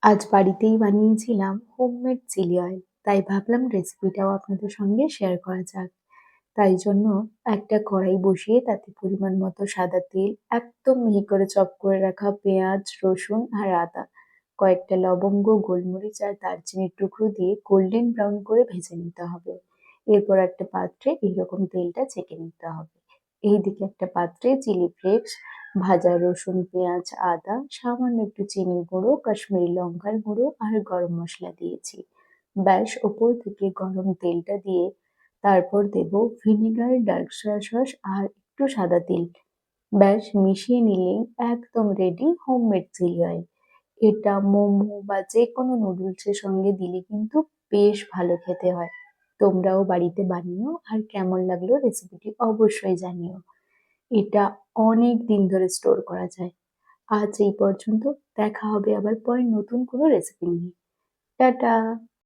আজ বাড়িতেই বানিয়েছিলাম হোমমেড চিলি অয়েল, তাই ভাবলাম রেসিপিটাও আপনাদের সঙ্গে শেয়ার করা যাক। তাই জন্য একটা কড়াই বসিয়ে তাতে পরিমাণ মতো সাদা তেল, একদম মিহি করে চপ করে রাখা পেঁয়াজ, রসুন আর আদা, কয়েকটা লবঙ্গ, গোলমরিচ আর দারচিনির টুকরো দিয়ে গোল্ডেন ব্রাউন করে ভেজে নিতে হবে। এরপর একটা পাত্রে এইরকম তেলটা ছেঁকে নিতে হবে। এইদিকে একটা পাত্রে চিলি ফ্লেক্স, ভাজা রসুন, পেঁয়াজ, আদা, সামান্য একটু চিনি গুঁড়ো, কাশ্মীরি লঙ্কার গুঁড়ো আর গরম মশলা দিয়েছি। ব্যাস ওপর থেকে গরম তেলটা দিয়ে তারপর দেব ভিনিগার, ডার্ক সয়া সস আর একটু সাদা তিল। ব্যাস মিশিয়ে নিলেই একদম রেডি হোমমেড চিলি অয়েল। এটা মোমো বা যেকোনো নুডলসের সঙ্গে দিলে কিন্তু বেশ ভালো খেতে হয়। তোমরাও বাড়িতে বানিও আর কেমন লাগলো রেসিপিটি অবশ্যই জানিও। এটা অনেক দিন ধরে স্টোর করা যায়। আজ এই পর্যন্ত। দেখা হবে আবার পরে নতুন কোনো রেসিপি নিয়ে। টাটা।